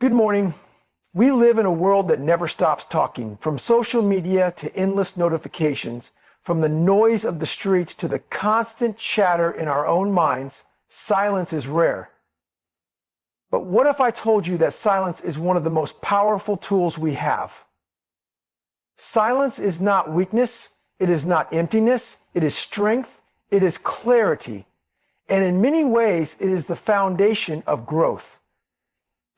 Good morning. We live in a world that never stops talking, from social media to endless notifications, from the noise of the streets to the constant chatter in our own minds. Silence is rare. But what if I told you that silence is one of the most powerful tools we have? Silence is not weakness, it is not emptiness, it is strength, it is clarity, and in many ways it is the foundation of growth.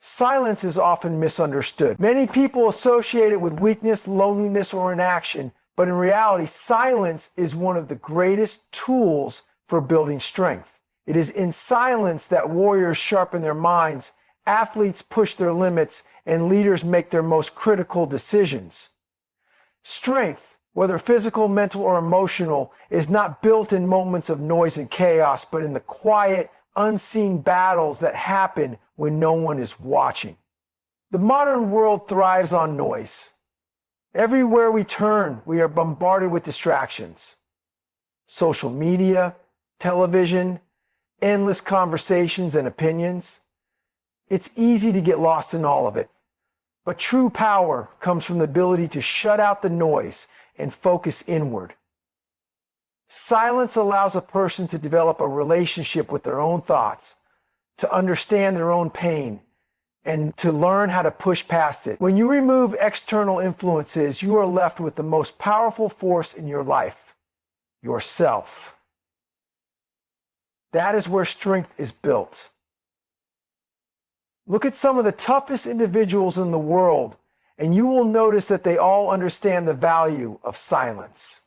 Silence is often misunderstood. Many people associate it with weakness, loneliness, or inaction, but in reality, silence is one of the greatest tools for building strength. It is in silence that warriors sharpen their minds, athletes push their limits, and leaders make their most critical decisions. Strength, whether physical, mental, or emotional, is not built in moments of noise and chaos, but in the quiet, unseen battles that happen when no one is watching. The modern world thrives on noise. Everywhere we turn, we are bombarded with distractions. Social media, television, endless conversations and opinions. It's easy to get lost in all of it. But true power comes from the ability to shut out the noise and focus inward. Silence allows a person to develop a relationship with their own thoughts, to understand their own pain, and to learn how to push past it. When you remove external influences, you are left with the most powerful force in your life, yourself. That is where strength is built. Look at some of the toughest individuals in the world, and you will notice that they all understand the value of silence.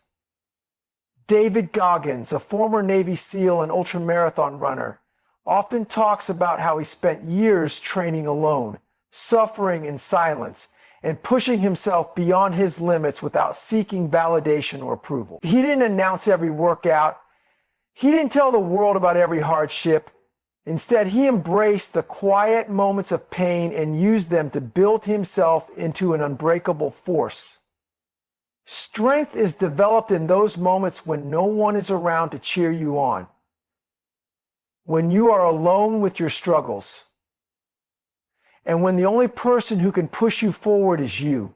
David Goggins, a former Navy SEAL and ultramarathon runner, often talks about how he spent years training alone, suffering in silence, and pushing himself beyond his limits without seeking validation or approval. He didn't announce every workout. He didn't tell the world about every hardship. Instead, he embraced the quiet moments of pain and used them to build himself into an unbreakable force. Strength is developed in those moments when no one is around to cheer you on, when you are alone with your struggles, and when the only person who can push you forward is you.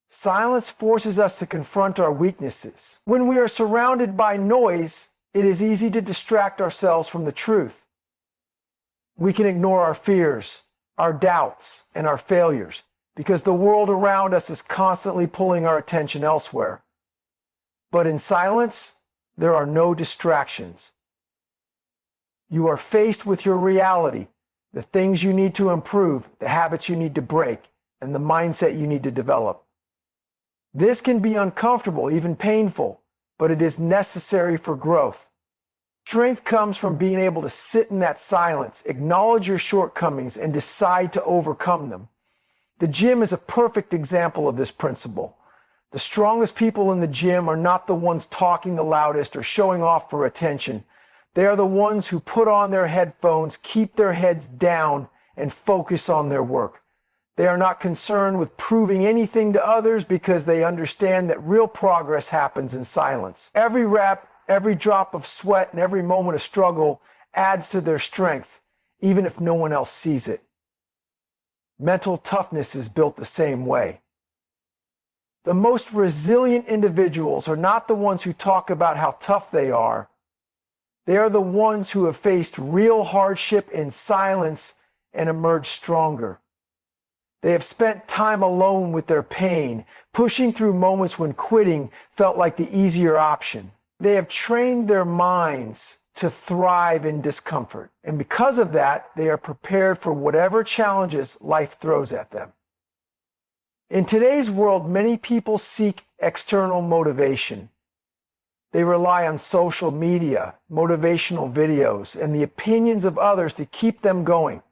Silence forces us to confront our weaknesses. When we are surrounded by noise, it is easy to distract ourselves from the truth. We can ignore our fears, our doubts, and our failures because the world around us is constantly pulling our attention elsewhere. But in silence, there are no distractions. You are faced with your reality, the things you need to improve, the habits you need to break, and the mindset you need to develop. This can be uncomfortable, even painful, but it is necessary for growth. Strength comes from being able to sit in that silence, acknowledge your shortcomings, and decide to overcome them. The gym is a perfect example of this principle. The strongest people in the gym are not the ones talking the loudest or showing off for attention. They are the ones who put on their headphones, keep their heads down, and focus on their work. They are not concerned with proving anything to others because they understand that real progress happens in silence. Every rep, every drop of sweat, and every moment of struggle adds to their strength, even if no one else sees it. Mental toughness is built the same way. The most resilient individuals are not the ones who talk about how tough they are. They are the ones who have faced real hardship in silence and emerged stronger. They have spent time alone with their pain, pushing through moments when quitting felt like the easier option. They have trained their minds to thrive in discomfort, and because of that, they are prepared for whatever challenges life throws at them. In today's world, many people seek external motivation. They rely on social media, motivational videos, and the opinions of others to keep them going.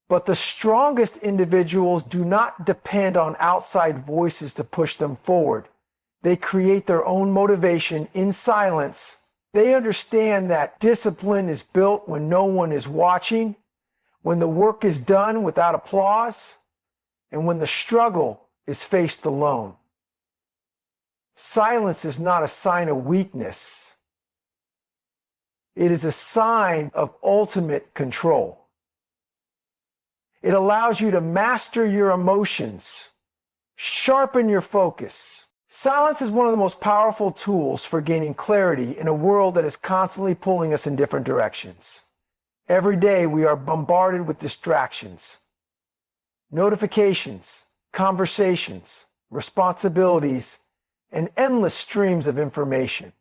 But the strongest individuals do not depend on outside voices to push them forward. They create their own motivation in silence. They understand that discipline is built when no one is watching, when the work is done without applause, and when the struggle is faced alone. Silence is not a sign of weakness. It is a sign of ultimate control. It allows you to master your emotions, sharpen your focus. Silence is one of the most powerful tools for gaining clarity in a world that is constantly pulling us in different directions. Every day we are bombarded with distractions, notifications, conversations, responsibilities, and endless streams of information.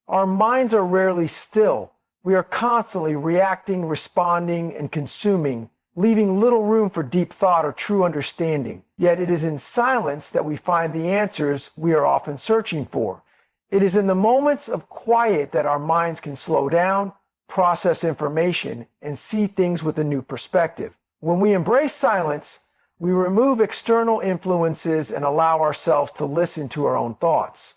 Our minds are rarely still. We are constantly reacting, responding, and consuming, leaving little room for deep thought or true understanding. Yet it is in silence that we find the answers we are often searching for. It is in the moments of quiet that our minds can slow down, process information, and see things with a new perspective. When we embrace silence, we remove external influences and allow ourselves to listen to our own thoughts.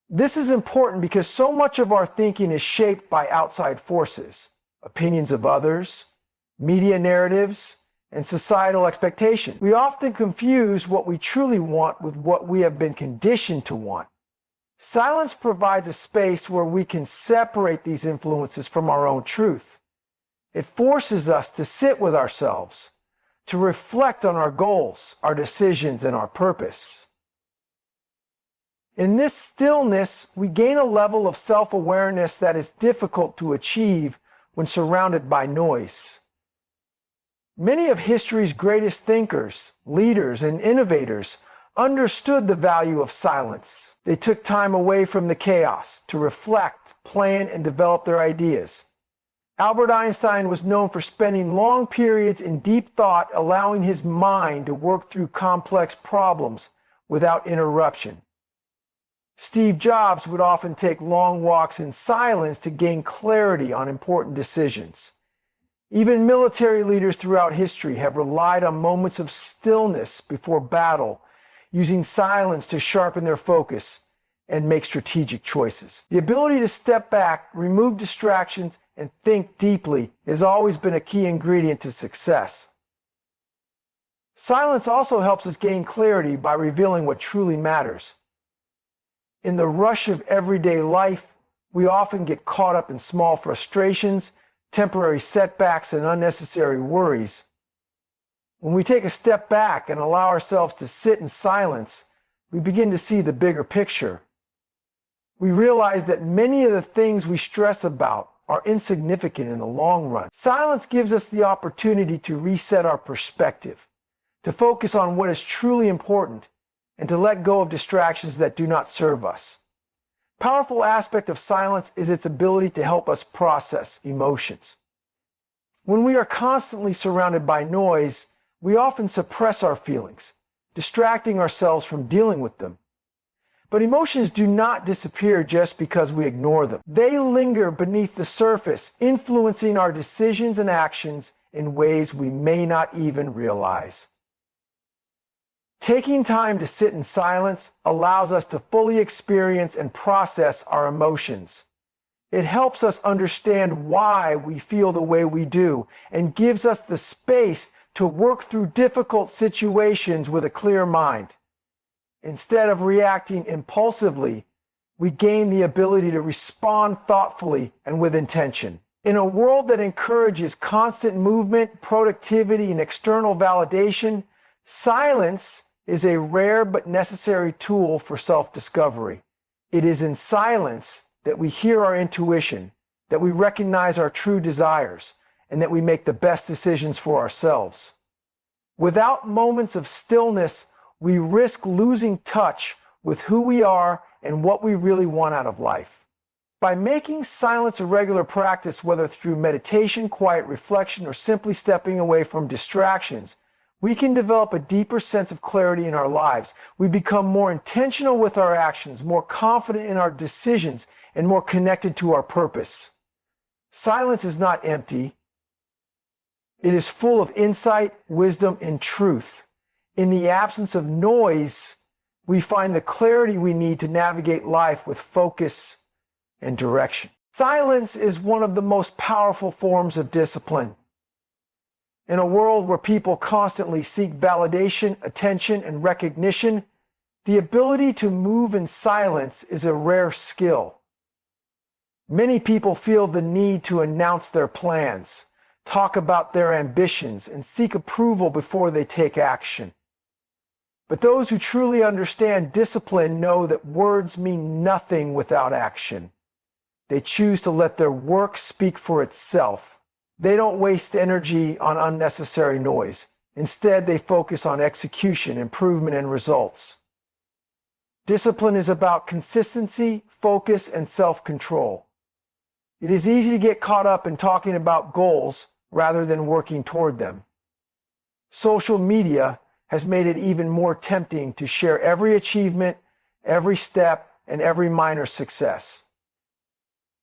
This is important because so much of our thinking is shaped by outside forces, opinions of others, media narratives, and societal expectations. We often confuse what we truly want with what we have been conditioned to want. Silence provides a space where we can separate these influences from our own truth. It forces us to sit with ourselves, to reflect on our goals, our decisions, and our purpose. In this stillness, we gain a level of self-awareness that is difficult to achieve when surrounded by noise. Many of history's greatest thinkers, leaders, and innovators understood the value of silence. They took time away from the chaos to reflect, plan, and develop their ideas. Albert Einstein was known for spending long periods in deep thought, allowing his mind to work through complex problems without interruption. Steve Jobs would often take long walks in silence to gain clarity on important decisions. Even military leaders throughout history have relied on moments of stillness before battle, using silence to sharpen their focus and make strategic choices. The ability to step back, remove distractions, and think deeply has always been a key ingredient to success. Silence also helps us gain clarity by revealing what truly matters. In the rush of everyday life, we often get caught up in small frustrations, temporary setbacks, and unnecessary worries. When we take a step back and allow ourselves to sit in silence, we begin to see the bigger picture. We realize that many of the things we stress about are insignificant in the long run. Silence gives us the opportunity to reset our perspective, to focus on what is truly important, and to let go of distractions that do not serve us. A powerful aspect of silence is its ability to help us process emotions. When we are constantly surrounded by noise, we often suppress our feelings, distracting ourselves from dealing with them. But emotions do not disappear just because we ignore them. They linger beneath the surface, influencing our decisions and actions in ways we may not even realize. Taking time to sit in silence allows us to fully experience and process our emotions. It helps us understand why we feel the way we do and gives us the space to work through difficult situations with a clear mind. Instead of reacting impulsively, we gain the ability to respond thoughtfully and with intention. In a world that encourages constant movement, productivity, and external validation, silence is a rare but necessary tool for self-discovery. It is in silence that we hear our intuition, that we recognize our true desires, and that we make the best decisions for ourselves. Without moments of stillness, we risk losing touch with who we are and what we really want out of life. By making silence a regular practice, whether through meditation, quiet reflection, or simply stepping away from distractions, we can develop a deeper sense of clarity in our lives. We become more intentional with our actions, more confident in our decisions, and more connected to our purpose. Silence is not empty. It is full of insight, wisdom, and truth. In the absence of noise, we find the clarity we need to navigate life with focus and direction. Silence is one of the most powerful forms of discipline. In a world where people constantly seek validation, attention, and recognition, the ability to move in silence is a rare skill. Many people feel the need to announce their plans, talk about their ambitions, and seek approval before they take action. But those who truly understand discipline know that words mean nothing without action. They choose to let their work speak for itself. They don't waste energy on unnecessary noise. Instead, they focus on execution, improvement, and results. Discipline is about consistency, focus, and self-control. It is easy to get caught up in talking about goals rather than working toward them. Social media has made it even more tempting to share every achievement, every step, and every minor success.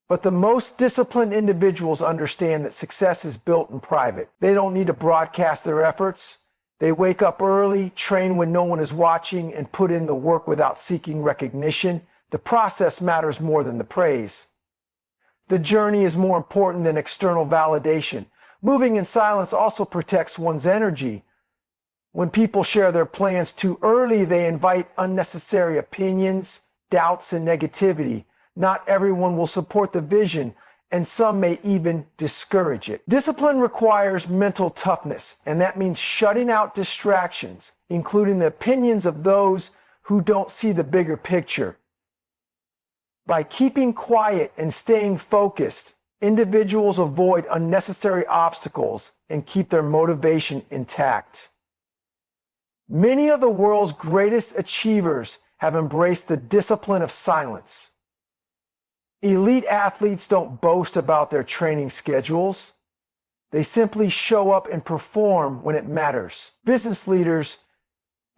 But the most disciplined individuals understand that success is built in private. They don't need to broadcast their efforts. They wake up early, train when no one is watching, and put in the work without seeking recognition. The process matters more than the praise. The journey is more important than external validation. Moving in silence also protects one's energy. When people share their plans too early, they invite unnecessary opinions, doubts, and negativity. Not everyone will support the vision, and some may even discourage it. Discipline requires mental toughness, and that means shutting out distractions, including the opinions of those who don't see the bigger picture. By keeping quiet and staying focused, individuals avoid unnecessary obstacles and keep their motivation intact. Many of the world's greatest achievers have embraced the discipline of silence. Elite athletes don't boast about their training schedules. They simply show up and perform when it matters. Business leaders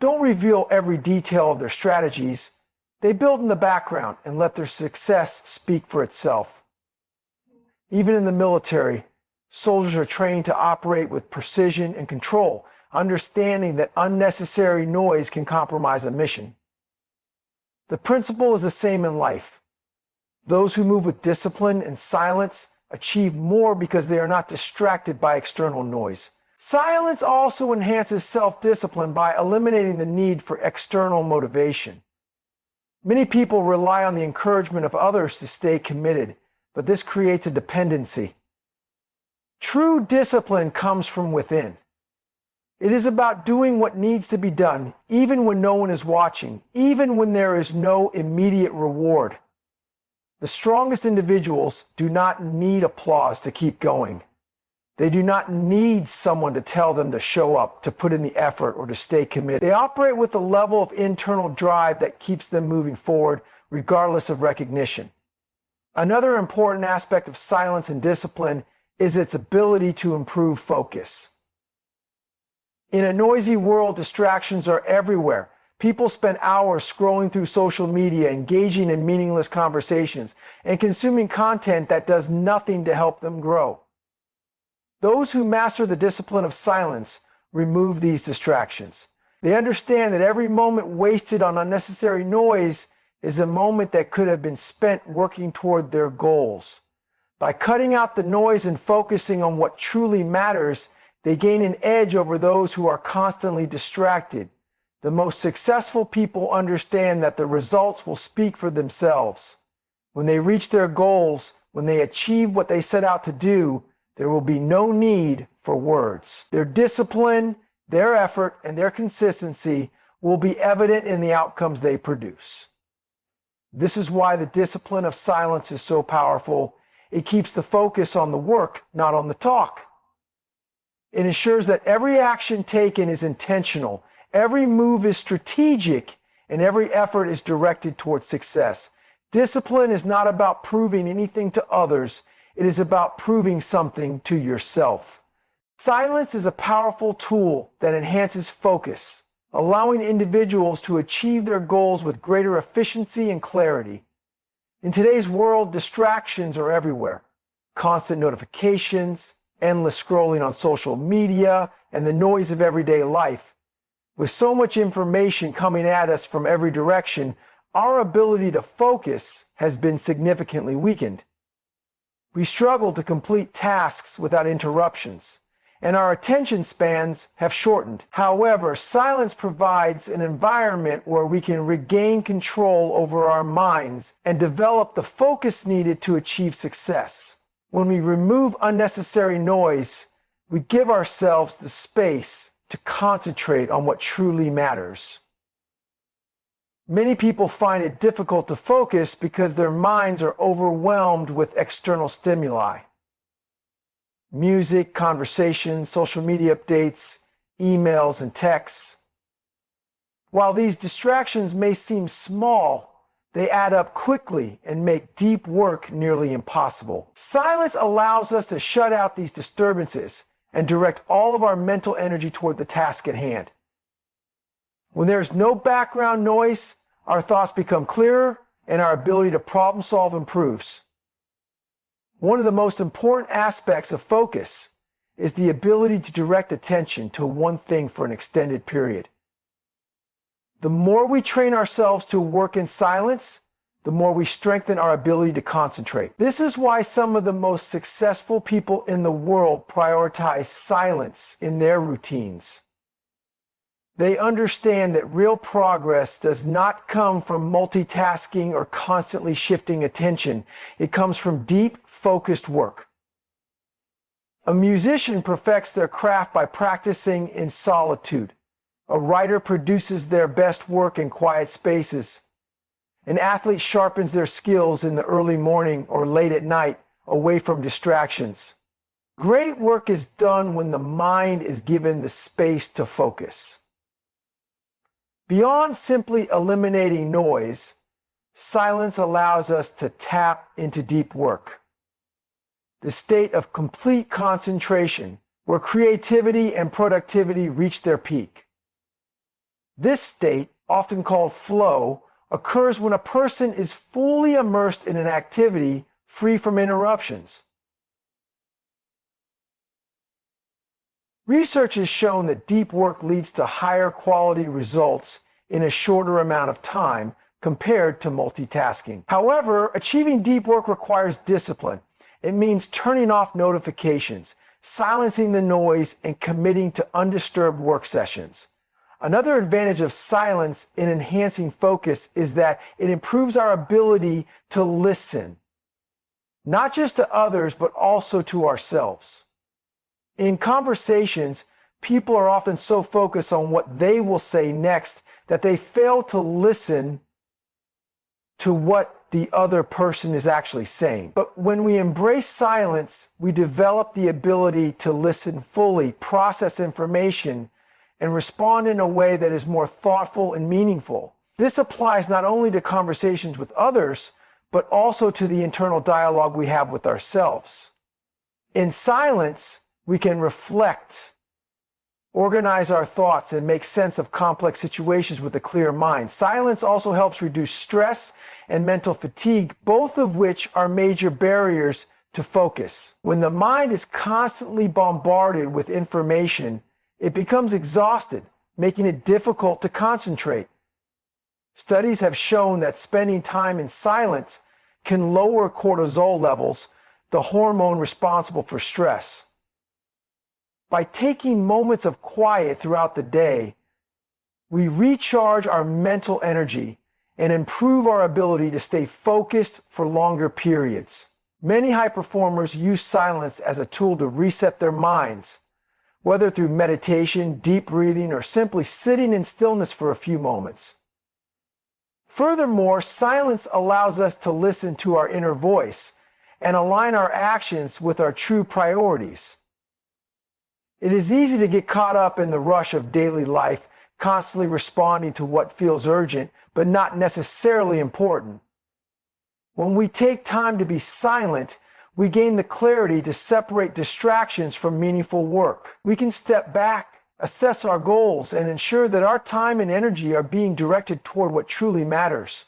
don't reveal every detail of their strategies. They build in the background and let their success speak for itself. Even in the military, soldiers are trained to operate with precision and control, understanding that unnecessary noise can compromise a mission. The principle is the same in life. Those who move with discipline and silence achieve more because they are not distracted by external noise. Silence also enhances self-discipline by eliminating the need for external motivation. Many people rely on the encouragement of others to stay committed, but this creates a dependency. True discipline comes from within. It is about doing what needs to be done, even when no one is watching, even when there is no immediate reward. The strongest individuals do not need applause to keep going. They do not need someone to tell them to show up, to put in the effort, or to stay committed. They operate with a level of internal drive that keeps them moving forward, regardless of recognition. Another important aspect of silence and discipline is its ability to improve focus. In a noisy world, distractions are everywhere. People spend hours scrolling through social media, engaging in meaningless conversations, and consuming content that does nothing to help them grow. Those who master the discipline of silence remove these distractions. They understand that every moment wasted on unnecessary noise is a moment that could have been spent working toward their goals. By cutting out the noise and focusing on what truly matters, they gain an edge over those who are constantly distracted. The most successful people understand that the results will speak for themselves. When they reach their goals, when they achieve what they set out to do, there will be no need for words. Their discipline, their effort, and their consistency will be evident in the outcomes they produce. This is why the discipline of silence is so powerful. It keeps the focus on the work, not on the talk. It ensures that every action taken is intentional, every move is strategic, and every effort is directed towards success. Discipline is not about proving anything to others. It is about proving something to yourself. Silence is a powerful tool that enhances focus, allowing individuals to achieve their goals with greater efficiency and clarity. In today's world, distractions are everywhere. Constant notifications, endless scrolling on social media, and the noise of everyday life. With so much information coming at us from every direction, our ability to focus has been significantly weakened. We struggle to complete tasks without interruptions, and our attention spans have shortened. However, silence provides an environment where we can regain control over our minds and develop the focus needed to achieve success. When we remove unnecessary noise, We give ourselves the space to concentrate on what truly matters. Many people find it difficult to focus because their minds are overwhelmed with external stimuli. Music, conversations, social media updates, emails, and texts. While these distractions may seem small, they add up quickly and make deep work nearly impossible. Silence allows us to shut out these disturbances and direct all of our mental energy toward the task at hand. When there's no background noise, our thoughts become clearer and our ability to problem solve improves. One of the most important aspects of focus is the ability to direct attention to one thing for an extended period. The more we train ourselves to work in silence, the more we strengthen our ability to concentrate. This is why some of the most successful people in the world prioritize silence in their routines. They understand that real progress does not come from multitasking or constantly shifting attention. It comes from deep, focused work. A musician perfects their craft by practicing in solitude. A writer produces their best work in quiet spaces. An athlete sharpens their skills in the early morning or late at night, away from distractions. Great work is done when the mind is given the space to focus. Beyond simply eliminating noise, silence allows us to tap into deep work. The state of complete concentration, where creativity and productivity reach their peak. This state, often called flow, occurs when a person is fully immersed in an activity free from interruptions. Research has shown that deep work leads to higher quality results in a shorter amount of time compared to multitasking. However, achieving deep work requires discipline. It means turning off notifications, silencing the noise, and committing to undisturbed work sessions. Another advantage of silence in enhancing focus is that it improves our ability to listen, not just to others, but also to ourselves. In conversations, people are often so focused on what they will say next that they fail to listen to what the other person is actually saying. But when we embrace silence, we develop the ability to listen fully, process information, and respond in a way that is more thoughtful and meaningful. This applies not only to conversations with others, but also to the internal dialogue we have with ourselves. In silence, we can reflect, organize our thoughts, and make sense of complex situations with a clear mind. Silence also helps reduce stress and mental fatigue, both of which are major barriers to focus. When the mind is constantly bombarded with information, it becomes exhausted, making it difficult to concentrate. Studies have shown that spending time in silence can lower cortisol levels, the hormone responsible for stress. By taking moments of quiet throughout the day, we recharge our mental energy and improve our ability to stay focused for longer periods. Many high performers use silence as a tool to reset their minds, whether through meditation, deep breathing, or simply sitting in stillness for a few moments. Furthermore, silence allows us to listen to our inner voice and align our actions with our true priorities. It is easy to get caught up in the rush of daily life, constantly responding to what feels urgent, but not necessarily important. When we take time to be silent, we gain the clarity to separate distractions from meaningful work. We can step back, assess our goals, and ensure that our time and energy are being directed toward what truly matters.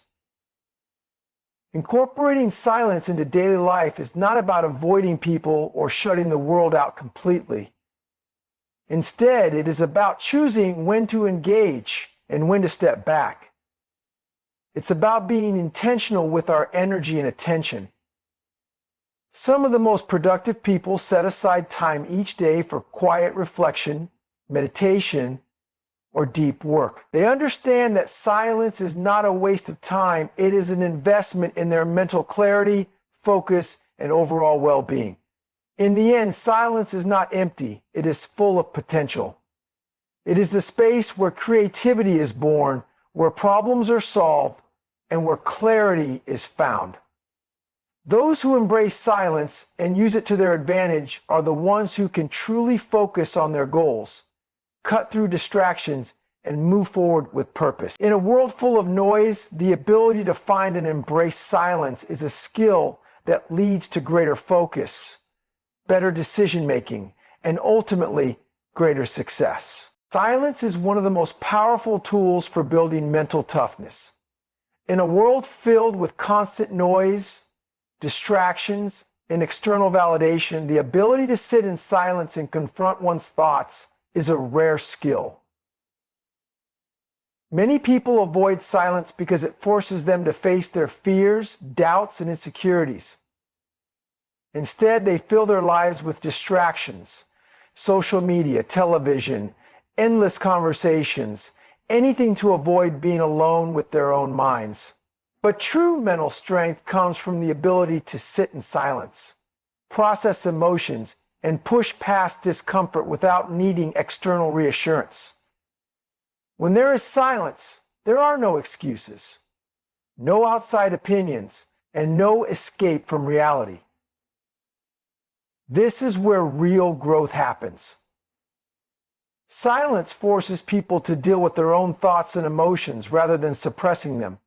Incorporating silence into daily life is not about avoiding people or shutting the world out completely. Instead, it is about choosing when to engage and when to step back. It's about being intentional with our energy and attention. Some of the most productive people set aside time each day for quiet reflection, meditation, or deep work. They understand that silence is not a waste of time. It is an investment in their mental clarity, focus, and overall well-being. In the end, silence is not empty, it is full of potential. It is the space where creativity is born, where problems are solved, and where clarity is found. Those who embrace silence and use it to their advantage are the ones who can truly focus on their goals, cut through distractions, and move forward with purpose. In a world full of noise, the ability to find and embrace silence is a skill that leads to greater focus, better decision-making, and ultimately, greater success. Silence is one of the most powerful tools for building mental toughness. In a world filled with constant noise, distractions, and external validation, the ability to sit in silence and confront one's thoughts is a rare skill. Many people avoid silence because it forces them to face their fears, doubts, and insecurities. Instead, they fill their lives with distractions, social media, television, endless conversations, anything to avoid being alone with their own minds. But true mental strength comes from the ability to sit in silence, process emotions, and push past discomfort without needing external reassurance. When there is silence, there are no excuses, no outside opinions, and no escape from reality. This is where real growth happens. Silence forces people to deal with their own thoughts and emotions rather than suppressing them.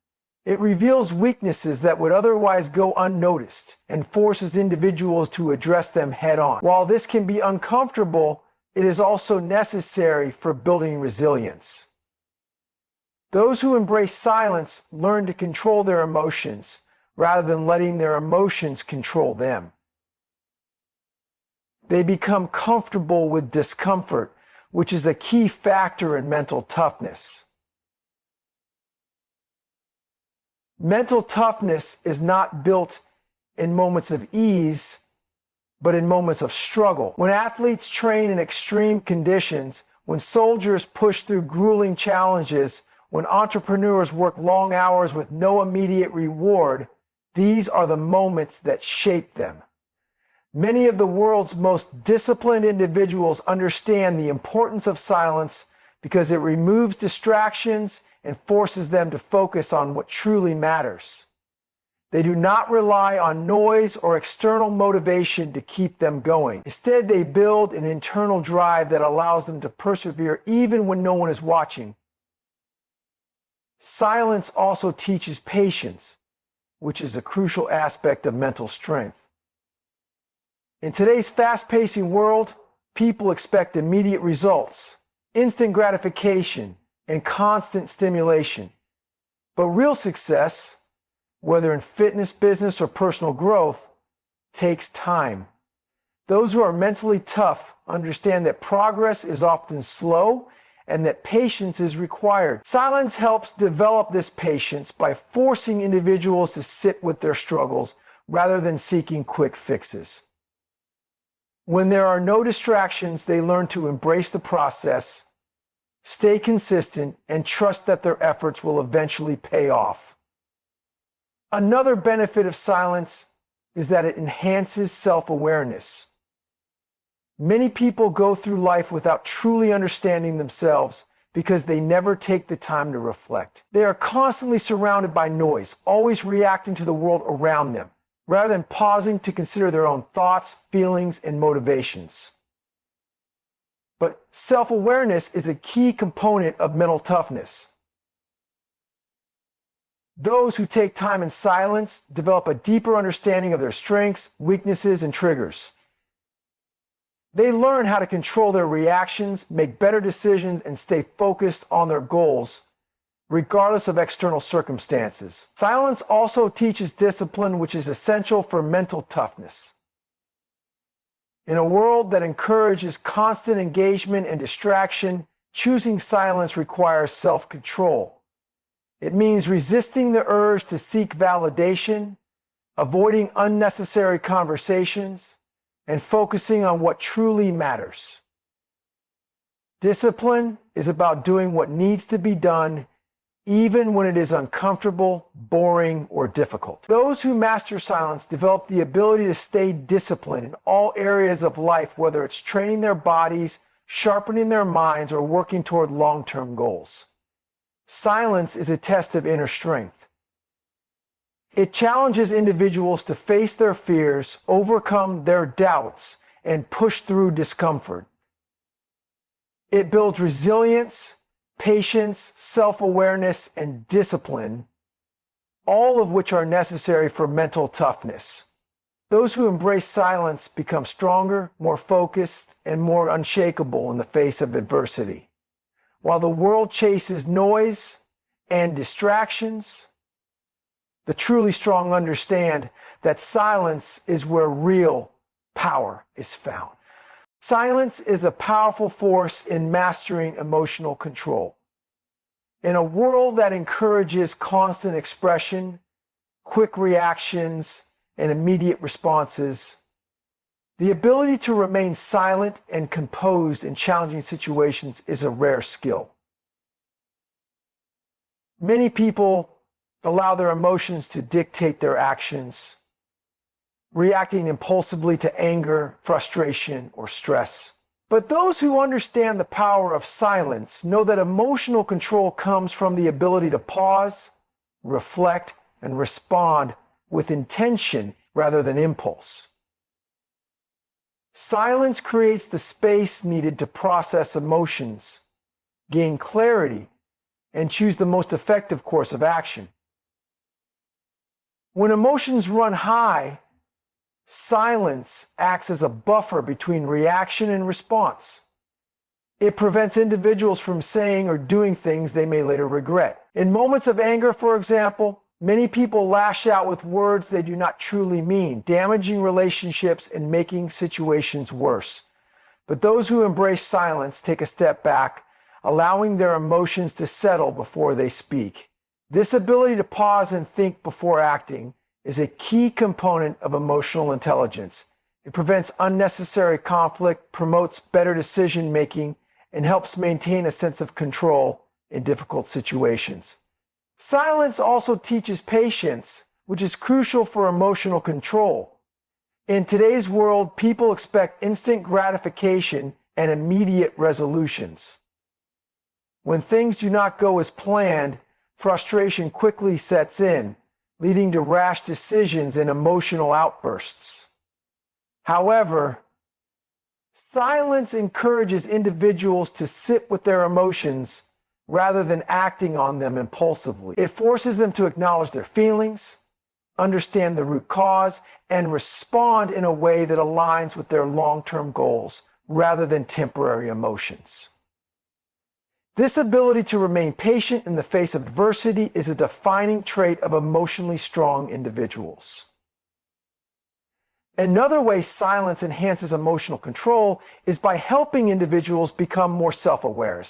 It reveals weaknesses that would otherwise go unnoticed and forces individuals to address them head on. While this can be uncomfortable, it is also necessary for building resilience. Those who embrace silence learn to control their emotions rather than letting their emotions control them. They become comfortable with discomfort, which is a key factor in mental toughness. Mental toughness is not built in moments of ease, but in moments of struggle. When athletes train in extreme conditions, when soldiers push through grueling challenges, when entrepreneurs work long hours with no immediate reward, these are the moments that shape them. Many of the world's most disciplined individuals understand the importance of silence because it removes distractions and forces them to focus on what truly matters. They do not rely on noise or external motivation to keep them going. Instead, they build an internal drive that allows them to persevere even when no one is watching. Silence also teaches patience, which is a crucial aspect of mental strength. In today's fast-pacing world, people expect immediate results, instant gratification, and constant stimulation. But real success, whether in fitness, business, or personal growth, takes time. Those who are mentally tough understand that progress is often slow and that patience is required. Silence helps develop this patience by forcing individuals to sit with their struggles rather than seeking quick fixes. When there are no distractions, they learn to embrace the process, stay consistent, and trust that their efforts will eventually pay off. Another benefit of silence is that it enhances self-awareness. Many people go through life without truly understanding themselves because they never take the time to reflect. They are constantly surrounded by noise, always reacting to the world around them, rather than pausing to consider their own thoughts, feelings, and motivations. But self-awareness is a key component of mental toughness. Those who take time in silence develop a deeper understanding of their strengths, weaknesses, and triggers. They learn how to control their reactions, make better decisions, and stay focused on their goals, regardless of external circumstances. Silence also teaches discipline, which is essential for mental toughness. In a world that encourages constant engagement and distraction, choosing silence requires self-control. It means resisting the urge to seek validation, avoiding unnecessary conversations, and focusing on what truly matters. Discipline is about doing what needs to be done, even when it is uncomfortable, boring, or difficult. Those who master silence develop the ability to stay disciplined in all areas of life, whether it's training their bodies, sharpening their minds, or working toward long-term goals. Silence is a test of inner strength. It challenges individuals to face their fears, overcome their doubts, and push through discomfort. It builds resilience, patience, self-awareness, and discipline, all of which are necessary for mental toughness. Those who embrace silence become stronger, more focused, and more unshakable in the face of adversity. While the world chases noise and distractions, the truly strong understand that silence is where real power is found. Silence is a powerful force in mastering emotional control. In a world that encourages constant expression, quick reactions, and immediate responses, the ability to remain silent and composed in challenging situations is a rare skill. Many people allow their emotions to dictate their actions, reacting impulsively to anger, frustration, or stress. But those who understand the power of silence know that emotional control comes from the ability to pause, reflect, and respond with intention rather than impulse. Silence creates the space needed to process emotions, gain clarity, and choose the most effective course of action. When emotions run high, silence acts as a buffer between reaction and response. It prevents individuals from saying or doing things they may later regret. In moments of anger, for example, many people lash out with words they do not truly mean, damaging relationships and making situations worse. But those who embrace silence take a step back, allowing their emotions to settle before they speak. This ability to pause and think before acting is a key component of emotional intelligence. It prevents unnecessary conflict, promotes better decision-making, and helps maintain a sense of control in difficult situations. Silence also teaches patience, which is crucial for emotional control. In today's world, people expect instant gratification and immediate resolutions. When things do not go as planned, frustration quickly sets in, leading to rash decisions and emotional outbursts. However, silence encourages individuals to sit with their emotions rather than acting on them impulsively. It forces them to acknowledge their feelings, understand the root cause, and respond in a way that aligns with their long-term goals rather than temporary emotions. This ability to remain patient in the face of adversity is a defining trait of emotionally strong individuals. Another way silence enhances emotional control is by helping individuals become more self-aware.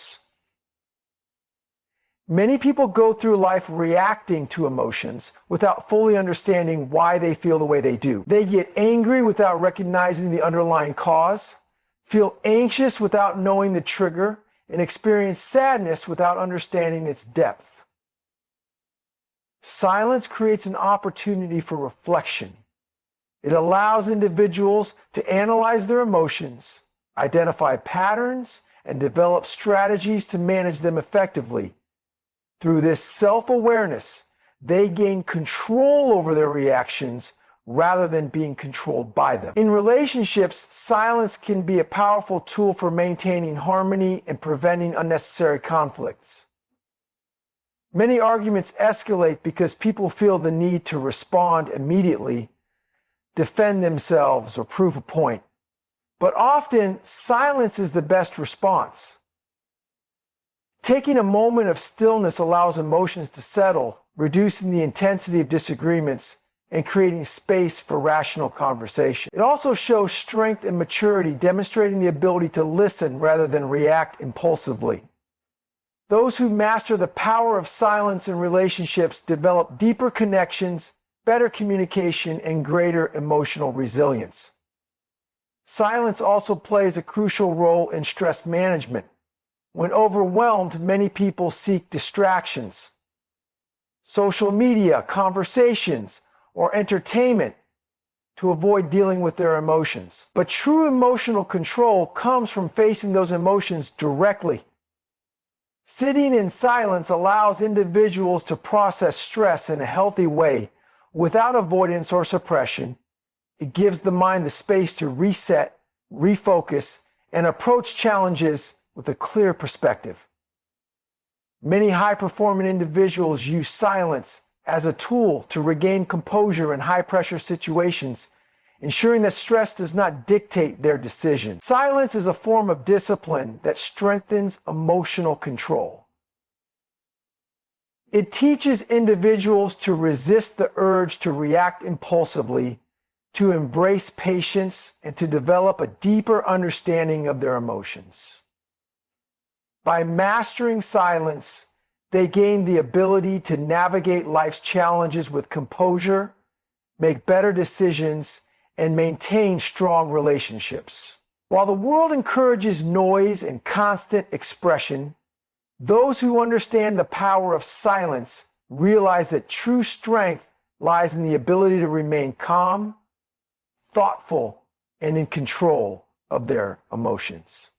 Many people go through life reacting to emotions without fully understanding why they feel the way they do. They get angry without recognizing the underlying cause, feel anxious without knowing the trigger, and experience sadness without understanding its depth. Silence creates an opportunity for reflection. It allows individuals to analyze their emotions, identify patterns, and develop strategies to manage them effectively. Through this self-awareness, they gain control over their reactions rather than being controlled by them. In relationships, silence can be a powerful tool for maintaining harmony and preventing unnecessary conflicts. Many arguments escalate because people feel the need to respond immediately, defend themselves, or prove a point. But often, silence is the best response. Taking a moment of stillness allows emotions to settle, reducing the intensity of disagreements and creating space for rational conversation. It also shows strength and maturity, demonstrating the ability to listen rather than react impulsively. Those who master the power of silence in relationships develop deeper connections, better communication, and greater emotional resilience. Silence also plays a crucial role in stress management. When overwhelmed, many people seek distractions, social media, conversations, or entertainment to avoid dealing with their emotions. But true emotional control comes from facing those emotions directly. Sitting in silence allows individuals to process stress in a healthy way without avoidance or suppression. It gives the mind the space to reset, refocus, and approach challenges with a clear perspective. Many high-performing individuals use silence as a tool to regain composure in high-pressure situations, ensuring that stress does not dictate their decisions. Silence is a form of discipline that strengthens emotional control. It teaches individuals to resist the urge to react impulsively, to embrace patience, and to develop a deeper understanding of their emotions. By mastering silence, they gain the ability to navigate life's challenges with composure, make better decisions, and maintain strong relationships. While the world encourages noise and constant expression, those who understand the power of silence realize that true strength lies in the ability to remain calm, thoughtful, and in control of their emotions.